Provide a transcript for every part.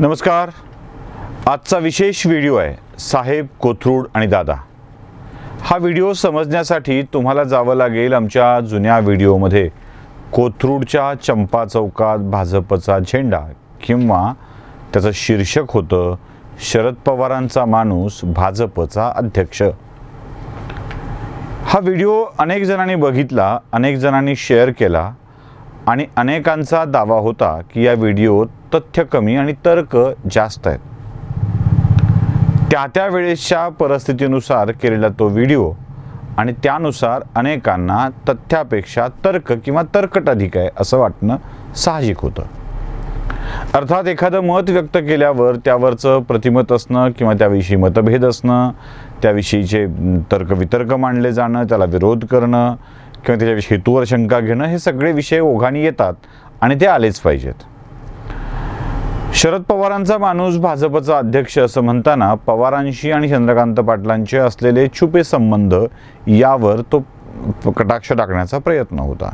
नमस्कार. आजचा विशेष व्हिडिओ आहे साहेब कोथरूड आणि दादा. हा व्हिडिओ समजण्यासाठी तुम्हाला जावं लागेल आमच्या जुन्या व्हिडिओमध्ये. कोथरूडच्या चंपा चौकात भाजपचा झेंडा किंवा त्याचं शीर्षक होतं शरद पवारांचा माणूस भाजपचा अध्यक्ष. हा व्हिडिओ अनेक जणांनी बघितला, अनेक जणांनी शेअर केला आणि अनेकांचा दावा होता की या व्हिडिओत तथ्य कमी आणि तर्क जास्त आहेत. त्या वेळेसच्या परिस्थितीनुसार केलेला तो व्हिडिओ आणि त्यानुसार अनेकांना तथ्यापेक्षा तर्क किंवा तर्कट अधिक आहे असं वाटणं साहजिक होतं. अर्थात एखादं मत व्यक्त केल्यावर त्यावरचं प्रतिमत असणं किंवा त्याविषयी मतभेद असणं, त्याविषयीचे तर्कवितर्क मांडले जाणं, त्याला विरोध करणं किंवा त्याच्याविषयी हेतूवर शंका घेणं, हे सगळे विषय ओघाने येतात आणि ते आलेच पाहिजेत. शरद पवारांचा माणूस भाजपचा अध्यक्ष असं म्हणताना पवारांशी आणि चंद्रकांत पाटलांचे असलेले छुपे संबंध यावर तो कटाक्ष टाकण्याचा प्रयत्न होता.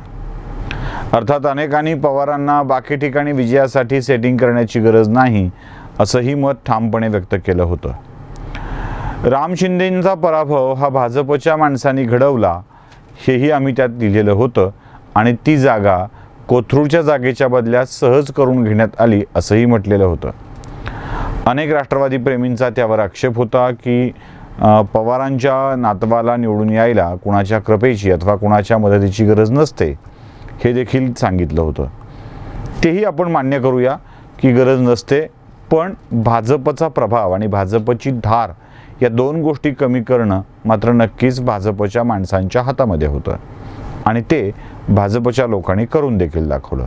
अर्थात अनेकांनी पवारांना बाकी ठिकाणी विजयासाठी सेटिंग करण्याची गरज नाही असंही मत ठामपणे व्यक्त केलं होतं. राम शिंदेंचा पराभव हा भाजपच्या माणसांनी घडवला हेही आम्ही त्यात लिहिलेलं होतं आणि ती जागा कोथरूडच्या जागेच्या बदल्यात सहज करून घेण्यात आली असंही म्हटलेलं होतं. अनेक राष्ट्रवादी प्रेमींचा त्यावर आक्षेप होता की पवारांच्या नातवाला निवडून यायला कुणाच्या कृपेची अथवा कुणाच्या मदतीची गरज नसते हे देखील सांगितलं होतं. तेही आपण मान्य करूया की गरज नसते, पण भाजपचा प्रभाव आणि भाजपची धार या दोन गोष्टी कमी करणं मात्र नक्कीच भाजपच्या माणसांच्या हातामध्ये होतं आणि ते भाजपच्या लोकांनी करून देखील दाखवलं.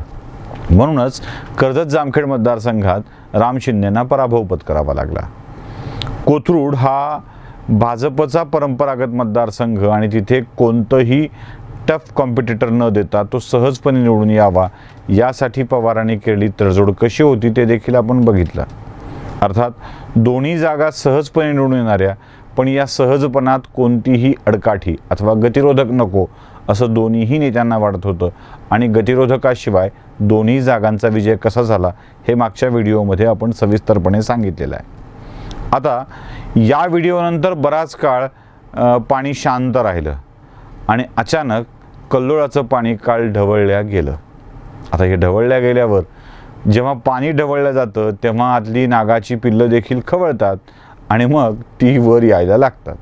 म्हणूनच कर्जत जामखेड मतदारसंघात राम शिंदेंना पराभव पत्करावा लागला. कोथरूड हा भाजपचा परंपरागत मतदारसंघ आणि तिथे कोणतंही टफ कॉम्पिटिटर न देता तो सहजपणे निवडून यावा यासाठी पवारांनी केलेली तडजोड कशी होती ते देखील आपण बघितलं. अर्थात दोन्ही जागा सहजपणे निवडून येणाऱ्या, पण या सहजपणात कोणतीही अडकाठी अथवा गतिरोधक नको असं दोन्हीही नेत्यांना वाटत होतं आणि गतिरोधकाशिवाय दोन्ही जागांचा विजय कसा झाला हे मागच्या व्हिडिओमध्ये आपण सविस्तरपणे सांगितलेलं आहे. आता या व्हिडिओनंतर बराच काळ पाणी शांत राहिलं आणि अचानक कल्लोळाचं पाणी काल ढवळल्या गेलं. आता हे ढवळल्या गेल्यावर जेव्हा पाणी ढवळलं जातं तेव्हा आतली नागाची पिल्लं देखील खवळतात आणि मग ती वर यायला लागतात.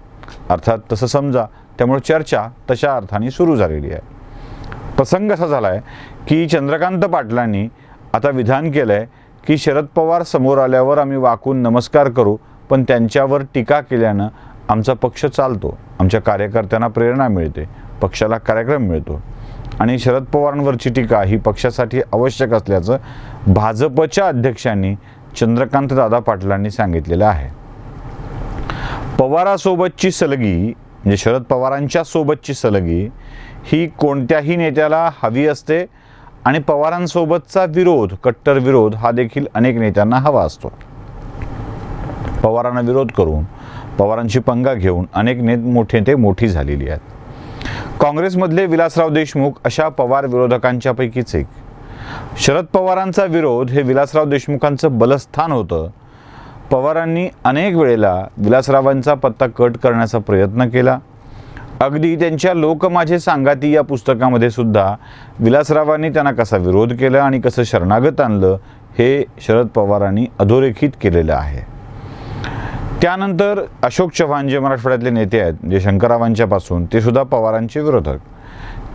अर्थात तसं समजा. त्यामुळे चर्चा तशा अर्थाने सुरू झालेली आहे. प्रसंग असा झाला आहे की चंद्रकांत पाटलांनी आता विधान केलं आहे की शरद पवार समोर आल्यावर आम्ही वाकून नमस्कार करू, पण त्यांच्यावर टीका केल्यानं आमचा पक्ष चालतो, आमच्या कार्यकर्त्यांना प्रेरणा मिळते, पक्षाला कार्यक्रम मिळतो आणि शरद पवारांवरची टीका ही पक्षासाठी आवश्यक असल्याचं भाजपच्या अध्यक्षांनी चंद्रकांत दादा पाटलांनी सांगितलेलं आहे. पवारासोबतची सलगी म्हणजे शरद पवारांच्या सोबतची सलगी ही कोणत्याही नेत्याला हवी असते आणि पवारांसोबतचा विरोध, कट्टर विरोध हा देखील अनेक नेत्यांना हवा असतो. पवारांना विरोध करून, पवारांची पंगा घेऊन अनेक नेते मोठी झालेली आहेत. काँग्रेसमधले विलासराव देशमुख अशा पवार विरोधकांच्या पैकीच एक. शरद पवारांचा विरोध हे विलासराव देशमुखांचं बलस्थान होतं. पवारांनी अनेक वेळेला विलासरावांचा पत्ता कट करण्याचा प्रयत्न केला. अगदी त्यांच्या लोक माझे सांगाती या पुस्तकामध्ये सुद्धा विलासरावांनी त्यांना कसा विरोध केला आणि कसं शरणागत आणलं हे शरद पवारांनी अधोरेखित केलेलं आहे. त्यानंतर अशोक चव्हाण जे मराठवाड्यातले नेते आहेत, जे शंकररावांच्या पासून, ते सुद्धा पवारांचे विरोधक,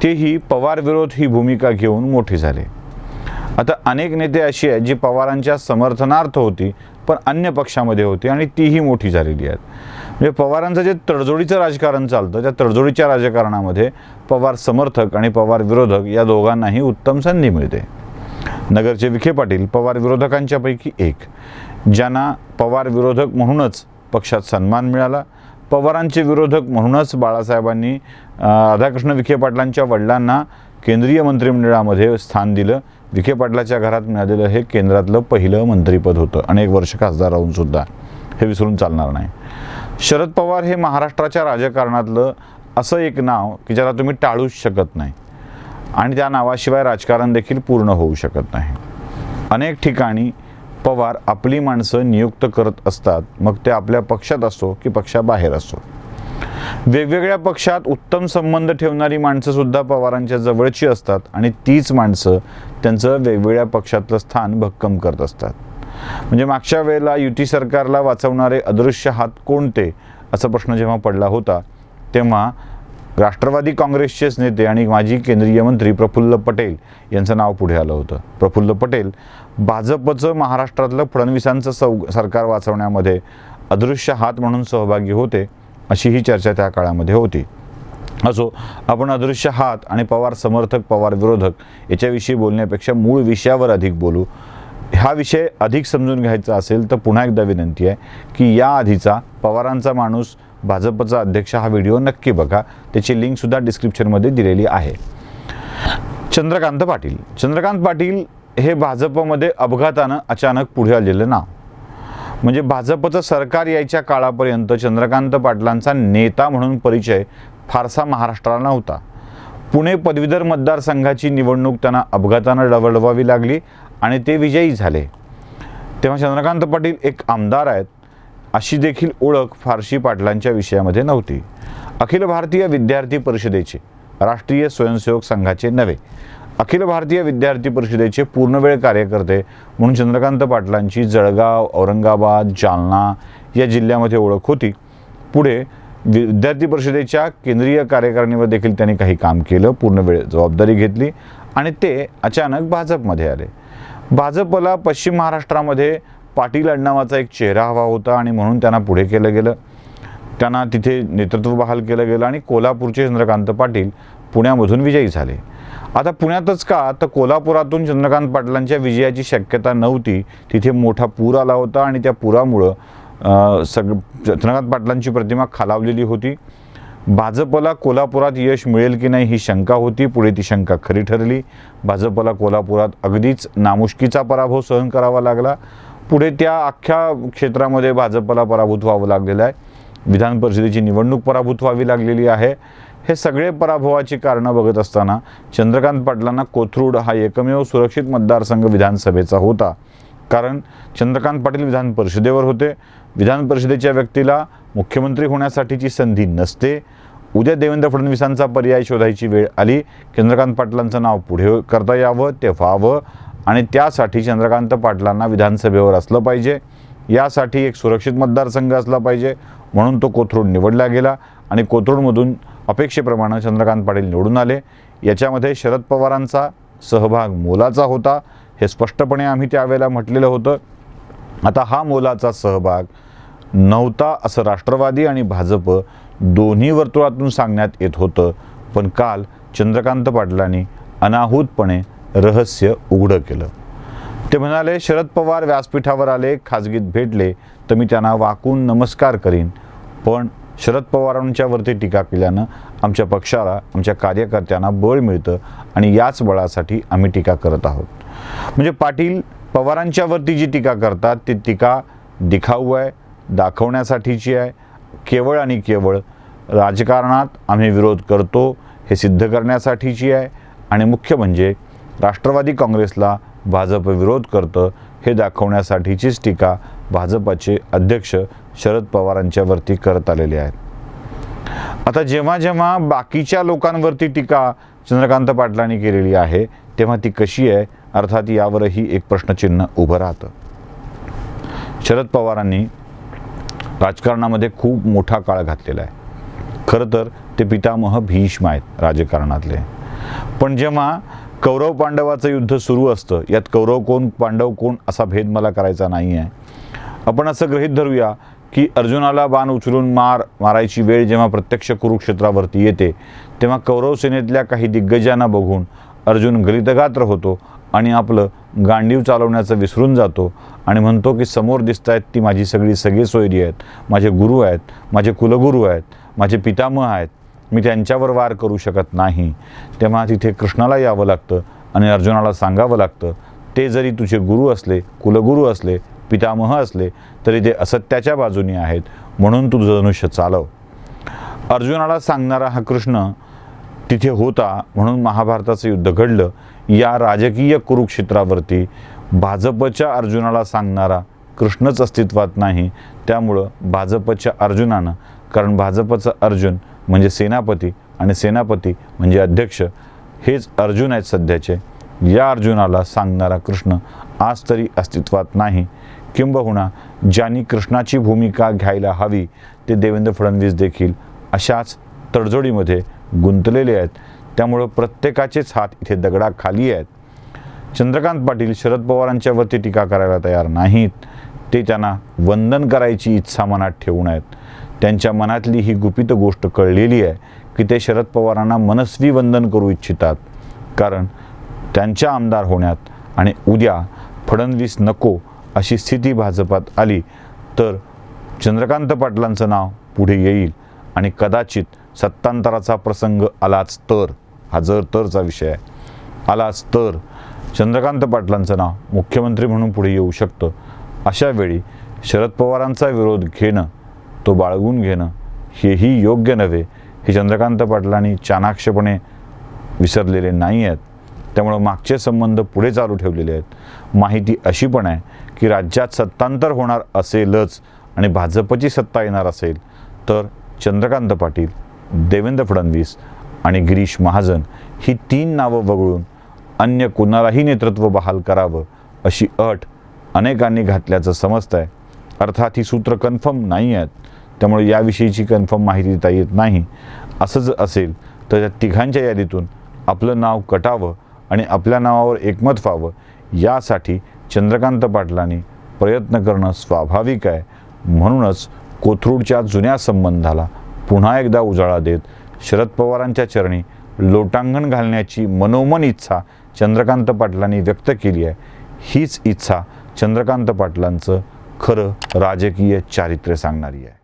तेही पवार विरोध ही भूमिका घेऊन मोठे झाले. आता अनेक नेते अशी आहेत जी पवारांच्या समर्थनार्थ होती पण अन्य पक्षामध्ये होती आणि तीही मोठी झालेली आहेत. म्हणजे पवारांचं जे तडजोडीचं राजकारण चालतं त्या तडजोडीच्या राजकारणामध्ये पवार समर्थक आणि पवार विरोधक या दोघांनाही उत्तम संधी मिळते. नगरचे विखे पाटील पवार विरोधकांच्यापैकी एक, ज्यांना पवार विरोधक म्हणूनच पक्षात सन्मान मिळाला. पवारांचे विरोधक म्हणूनच बाळासाहेबांनी राधाकृष्ण विखे पाटलांच्या वडिलांना केंद्रीय मंत्रिमंडळामध्ये स्थान दिलं. विखे पाटलाच्या घरात मिळालेलं हे केंद्रातलं पहिलं मंत्रिपद होतं, अनेक वर्ष खासदार राहून सुद्धा, हे विसरून चालणार नाही. शरद पवार हे महाराष्ट्राच्या राजकारणातलं असं एक नाव की ज्याला तुम्ही टाळूच शकत नाही आणि त्या नावाशिवाय राजकारण देखील पूर्ण होऊ शकत नाही. अनेक ठिकाणी पवार आपली माणसं नियुक्त करत असतात, मग ते आपल्या पक्षात असो की पक्षाबाहेर असो. वेगवेगळ्या पक्षात उत्तम संबंध ठेवणारी माणसं सुद्धा पवारांच्या जवळची असतात आणि तीच माणसं त्यांचं वेगवेगळ्या पक्षातलं स्थान भक्कम करत असतात. म्हणजे मागच्या वेळेला युती सरकारला वाचवणारे अदृश्य हात कोणते असा प्रश्न जेव्हा पडला होता, तेव्हा राष्ट्रवादी काँग्रेसचेच नेते आणि माजी केंद्रीय मंत्री प्रफुल्ल पटेल यांचं नाव पुढे आलं होतं. प्रफुल्ल पटेल भाजपचं महाराष्ट्रातलं फडणवीसांचं सरकार वाचवण्यामध्ये अदृश्य हात म्हणून सहभागी होते, अशी ही चर्चा त्या काळामध्ये होती. असो, आपण अदृश्य हात आणि पवार समर्थक पवार विरोधक याच्याविषयी बोलण्यापेक्षा मूळ विषयावर अधिक बोलू. हा विषय अधिक समजून घ्यायचा असेल तर पुन्हा एकदा विनंती आहे की या आधीचा पवारांचा माणूस भाजपचा अध्यक्ष हा व्हिडिओ नक्की बघा, त्याची लिंकसुद्धा डिस्क्रिप्शनमध्ये दिलेली आहे. चंद्रकांत पाटील हे भाजपमध्ये अपघातानं अचानक पुढे आलेलं नाव. म्हणजे भाजपचं सरकार यायच्या काळापर्यंत चंद्रकांत पाटलांचा नेता म्हणून परिचय फारसा महाराष्ट्राला नव्हता. पुणे पदवीधर मतदारसंघाची निवडणूक त्यांना अपघातानं लढवावी लागली आणि ते विजयी झाले. तेव्हा चंद्रकांत पाटील एक आमदार आहेत अशी देखील ओळख फारशी पाटलांच्या विषयामध्ये नव्हती. अखिल भारतीय विद्यार्थी परिषदेचे, राष्ट्रीय स्वयंसेवक संघाचे नव्हे, अखिल भारतीय विद्यार्थी परिषदेचे पूर्णवेळ कार्यकर्ते म्हणून चंद्रकांत पाटलांची जळगाव, औरंगाबाद, जालना या जिल्ह्यामध्ये ओळख होती. पुढे विद्यार्थी परिषदेच्या केंद्रीय कार्यकारिणीवर देखील त्यांनी काही काम केलं, पूर्णवेळ जबाबदारी घेतली आणि ते अचानक भाजपमध्ये आले. भाजपला पश्चिम महाराष्ट्रामध्ये पाटील आडनावाचा एक चेहरा हवा होता आणि म्हणून त्यांना पुढे केलं गेलं. त्यांना तिथे नेतृत्व बहाल केलं गेलं आणि कोल्हापूरचे चंद्रकांत पाटील पुण्यामधून विजयी झाले. आता पुण्यातच का, तर कोल्हापुरातून चंद्रकांत पाटलांच्या विजयाची शक्यता नव्हती. तिथे मोठा पूर आला होता आणि त्या पुरामुळं चंद्रकांत पाटलांची प्रतिमा खालावलेली होती. भाजपला कोल्हापुरात यश मिळेल की नाही ही शंका होती. पुढे ती शंका खरी ठरली. भाजपला कोल्हापुरात अगदीच नामुष्कीचा पराभव सहन करावा लागला. पुढे त्या अख्ख्या क्षेत्रामध्ये भाजपला पराभूत व्हावं लागलेलं आहे. विधान परिषदेची निवडणूक पराभूत व्हावी लागलेली आहे. हे सगळे पराभवाची कारणं बघत असताना चंद्रकांत पाटलांना कोथरूड हा एकमेव सुरक्षित मतदारसंघ विधानसभेचा होता. कारण चंद्रकांत पाटील विधान परिषदेवर होते. विधान परिषदेच्या व्यक्तीला मुख्यमंत्री होण्यासाठीची संधी नसते. उद्या देवेंद्र फडणवीसांचा पर्याय शोधायची वेळ आली, चंद्रकांत पाटलांचं नाव पुढे करता यावं, ते व्हावं आणि त्यासाठी चंद्रकांत पाटलांना विधानसभेवर असलं पाहिजे. यासाठी एक सुरक्षित मतदारसंघ असला पाहिजे, म्हणून तो कोथरूड निवडला गेला आणि कोथरूडमधून अपेक्षेप्रमाणे चंद्रकांत पाटील निवडून आले. याच्यामध्ये शरद पवारांचा सहभाग मोलाचा होता, हे स्पष्टपणे आम्ही त्यावेळेला म्हटलेलं होतं. आता हा मोलाचा सहभाग नव्हता असं राष्ट्रवादी आणि भाजप दोन्ही वर्तुळातून सांगण्यात येत होतं. पण काल चंद्रकांत पाटलांनी अनाहूतपणे रहस्य उघडं केलं. ते म्हणाले, शरद पवार व्यासपीठावर आले, खाजगीत भेटले तर मी त्यांना वाकून नमस्कार करीन, पण शरद पवारांच्यावरती टीका केल्यानं आमच्या पक्षाला, आमच्या कार्यकर्त्यांना बळ मिळतं आणि याच बळासाठी आम्ही टीका करत आहोत. म्हणजे पाटील पवारांच्यावरती जी टीका करतात ती टीका दिखाऊ आहे, दाखवण्यासाठीची आहे. केवळ आणि केवळ राजकारणात आम्ही विरोध करतो हे सिद्ध करण्यासाठीची आहे आणि मुख्य म्हणजे राष्ट्रवादी काँग्रेसला भाजप विरोध करतं हे दाखवण्यासाठीचीच टीका भाजपाचे अध्यक्ष शरद पवारांच्यावरती करत आलेले आहेत. आता जेव्हा जेव्हा बाकीच्या लोकांवरती टीका चंद्रकांत पाटलांनी केलेली आहे तेव्हा ती कशी आहे, अर्थात यावरही एक प्रश्नचिन्ह उभं राहतं. शरद पवारांनी राजकारणामध्ये खूप मोठा काळ घातलेला आहे. खरं तर ते पितामह भीष्म आहेत राजकारणातले. पण जेव्हा कौरव पांडवाचं युद्ध सुरू असतं, यात कौरव कोण पांडव कोण असा भेद मला करायचा नाही आहे. आपण असं गृहीत धरूया की अर्जुनाला बाण उचलून मारायची वेळ जेव्हा प्रत्यक्ष कुरुक्षेत्रावरती येते तेव्हा कौरव सेनेतल्या काही दिग्गजांना बघून अर्जुन गलितगात्र होतो आणि आपलं गांडीव चालवण्याचं विसरून जातो आणि म्हणतो की समोर दिसत आहेत ती माझी सगळी सोयरी आहेत, माझे गुरु आहेत, माझे कुलगुरू आहेत, माझे पितामह आहेत, मी त्यांच्यावर वार करू शकत नाही. तेव्हा तिथे कृष्णाला यावं लागतं आणि अर्जुनाला सांगावं लागतं, ते जरी तुझे गुरु असले, कुलगुरू असले, पितामह असले तरी ते असत्याच्या बाजूने आहेत, म्हणून तू धनुष्य चालव. अर्जुनाला सांगणारा हा कृष्ण तिथे होता, म्हणून महाभारताचं युद्ध घडलं. या राजकीय कुरुक्षेत्रावरती भाजपच्या अर्जुनाला सांगणारा कृष्णच अस्तित्वात नाही, त्यामुळं भाजपच्या अर्जुनानं, कारण भाजपचा अर्जुन म्हणजे सेनापती आणि सेनापती म्हणजे अध्यक्ष, हेच अर्जुन आहेत सध्याचे, या अर्जुनाला सांगणारा कृष्ण आज तरी अस्तित्वात नाही. किंबहुना ज्यांनी कृष्णाची भूमिका घ्यायला हवी ते देवेंद्र फडणवीस देखील अशाच तडजोडीमध्ये गुंतलेले आहेत. त्यामुळं प्रत्येकाचेच हात इथे दगडाखाली आहेत. चंद्रकांत पाटील शरद पवारांच्यावरती टीका करायला तयार नाहीत. ते त्यांना वंदन करायची इच्छा मनात ठेवून आहेत. त्यांच्या मनातली ही गुपित गोष्ट कळलेली आहे की ते शरद पवारांना मनस्वी वंदन करू इच्छितात, कारण त्यांच्या आमदार होण्यात आणि उद्या फडणवीस नको अशी स्थिती भाजपात आली तर चंद्रकांत पाटलांचं नाव पुढे येईल आणि कदाचित सत्तांतराचा प्रसंग आलाच तर, हा जर तरचा विषय आहे, आलाच तर चंद्रकांत पाटलांचं नाव मुख्यमंत्री म्हणून पुढे येऊ शकतं. अशा वेळी शरद पवारांचा विरोध घेणं, तो बाळगून घेणं हेही योग्य नव्हे, हे चंद्रकांत पाटलांनी चाणाक्षपणे विसरलेले नाही आहेत. त्यामुळं मागचे संबंध पुढे चालू ठेवलेले आहेत. माहिती अशी पण आहे की राज्यात सत्तांतर होणार असेलच आणि भाजपची सत्ता येणार असेल तर चंद्रकांत पाटील, देवेंद्र फडणवीस आणि गिरीश महाजन ही 3 नावं वगळून अन्य कुणालाही नेतृत्व बहाल करावं अशी अट अनेकांनी घातल्याचं समजतं आहे. अर्थात ही सूत्र कन्फर्म नाही आहेत, त्यामुळे याविषयीची कन्फर्म माहिती देता येत नाही. असं जर असेल तर त्या तिघांच्या यादीतून आपलं नाव कटावं आणि आपल्या नावावर एकमत व्हावं यासाठी चंद्रकांत पाटलांनी प्रयत्न करणं स्वाभाविक आहे. म्हणूनच कोथरूडच्या जुन्या संबंधाला पुन्हा एकदा उजाळा देत शरद पवारांच्या चरणी लोटांगण घालण्याची मनोमन इच्छा चंद्रकांत पाटलांनी व्यक्त केली आहे. हीच इच्छा चंद्रकांत पाटलांचं खरं राजकीय चारित्र्य सांगणारी आहे.